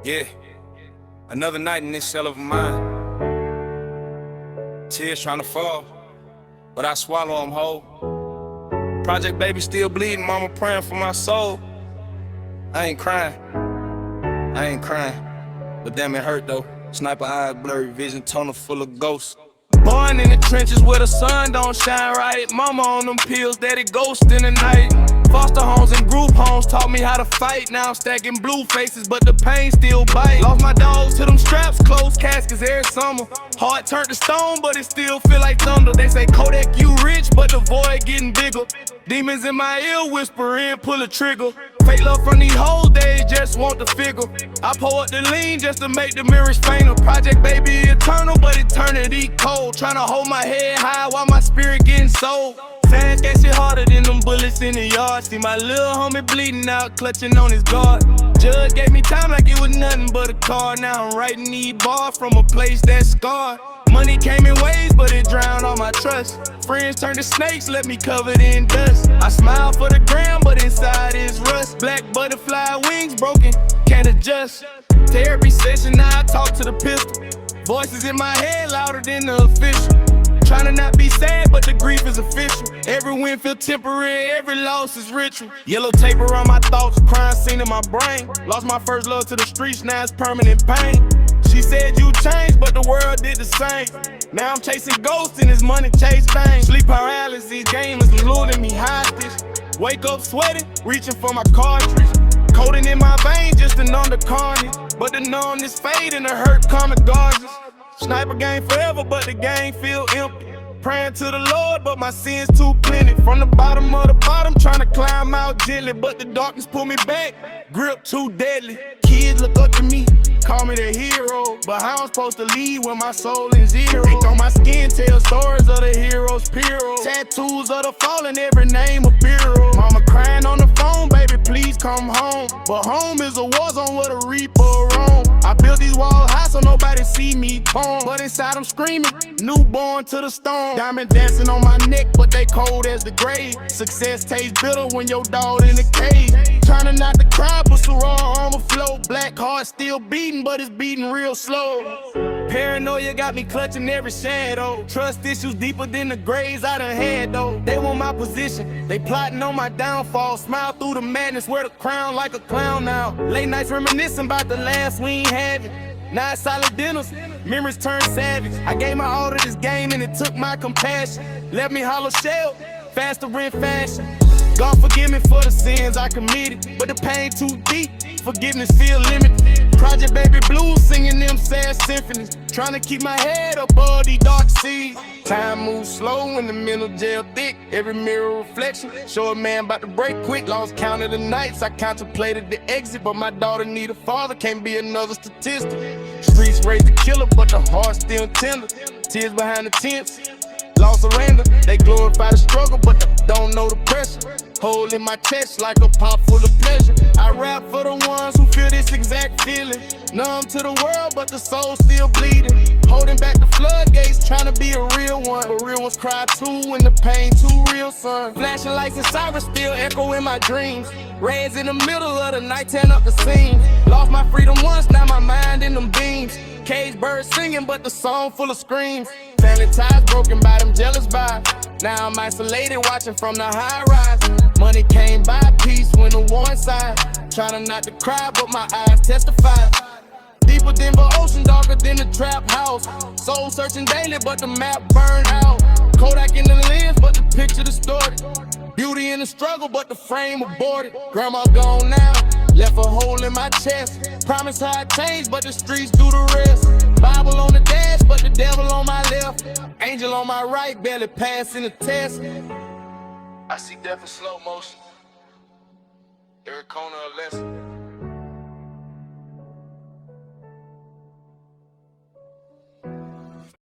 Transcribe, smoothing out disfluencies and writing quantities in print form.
Yeah, another night in this shell of mine. Tears trying to fall, but I swallow them whole. Project baby still bleeding, mama praying for my soul. I ain't crying, but damn it hurt though. Sniper eyes, blurry vision, tunnel full of ghosts. Born in the trenches where the sun don't shine right. Mama on them pills, daddy ghost in the night. Foster homes and group homes taught me how to fight. Now I'm stacking blue faces, but the pain still bite. Lost my dogs to them straps, closed caskets every summer. Heart turned to stone, but it still feel like thunder. They say Kodak, you rich, but the void getting bigger. Demons in my ear whispering, pull a trigger. Fake love from these hoes, they just want the figure. I pour up the lean just to make the mirrors fainter. Project baby eternal, but eternity cold. Tryna hold my head high while my spirit getting sold. Sad that shit harder than them bullets in the yard. See my little homie bleeding out, clutching on his guard. Judge gave me time like it was nothing but a car. Now I'm writing these bars from a place that's scarred. Money came in waves, but it drowned all my trust. Friends turned to snakes, left me covered in dust. I smile for the gram, but inside is rust. Black butterfly wings broken, can't adjust. Therapy session, now I talk to the pistol. Voices in my head louder than the official. Tryna not be sad, but the grief is official. Every win feel temporary, every loss is ritual. Yellow tape around my thoughts, crime scene in my brain. Lost my first love to the streets, now it's permanent pain. She said you changed, but the world did the same. Now I'm chasing ghosts and this money chase fame. Sleep paralysis, game is luring me hostage. Wake up sweating, reaching for my cartridge. Coating in my veins just to numb the carnage. But the numbness fade and the hurt come regardless. Sniper game forever, but the game feel empty. Praying to the Lord, but my sins too plenty. From the bottom of the bottom, trying to climb out gently. But the darkness pull me back, grip too deadly. Kids look up to me, call me the hero. But how I'm supposed to lead when my soul is zero? Ink on my skin, tell stories of the heroes, heroes. Tattoos of the fallen, every name a hero. Mama crying on the phone, baby, please come home. But home is a war zone where the reaper roam. I built these walls high so nobody see me torn. But inside I'm screaming, newborn to the stone. Diamond dancing on my neck, but they cold as the grave. Success tastes bitter when your dog in the cage. Trying not to cry, but so raw armor flow. Black heart still beating, but it's beating real slow. Paranoia got me clutching every shadow. Trust issues deeper than the graves I done had though. They want my position, they plotting on my downfall. Smile through the madness, wear the crown like a clown now. Late nights reminiscing about the last we ain't having. Now it's solid dinners, memories turn savage. I gave my all to this game and it took my compassion. Left me hollow shell, faster in fashion. God forgive me for the sins I committed, but the pain too deep, forgiveness feel limited. Project baby blues singing them sad symphonies. Trying to keep my head above these dark seas. Time moves slow in the mental jail thick. Every mirror reflection show a man about to break quick. Lost count of the nights I contemplated the exit, but my daughter need a father, can't be another statistic. Streets raised the killer, but the heart still tender. Tears behind the tents, lost surrender. They glorify the struggle, but they don't know the pressure. Hole in my chest like a pot full of pleasure. I rap for the ones who feel this exact feeling. Numb to the world, but the soul still bleeding. Holding back the floodgates, trying to be a real one. But real ones cry too when the pain too real, son. Flashing lights and sirens still echo in my dreams. Reds in the middle of the night, turn up the scene. Lost my freedom once, now my mind in them beams. Cage birds singing, but the song full of screams. Family ties broken by them jealous vibes. Now I'm isolated, watching from the high rise. Money came by, peace went to one side. Trying not to cry, but my eyes testify. Deeper than the ocean, darker than the trap house. Soul searching daily, but the map burned out. Kodak in the lens, but the picture distorted. Beauty in the struggle, but the frame aborted. Grandma gone now, left a hole in my chest. Promise how I change, but the streets do the rest. Bible on the dash, but the devil on my left. Angel on my right, barely passing the test. I see death in slow motion. Every corner a lesson.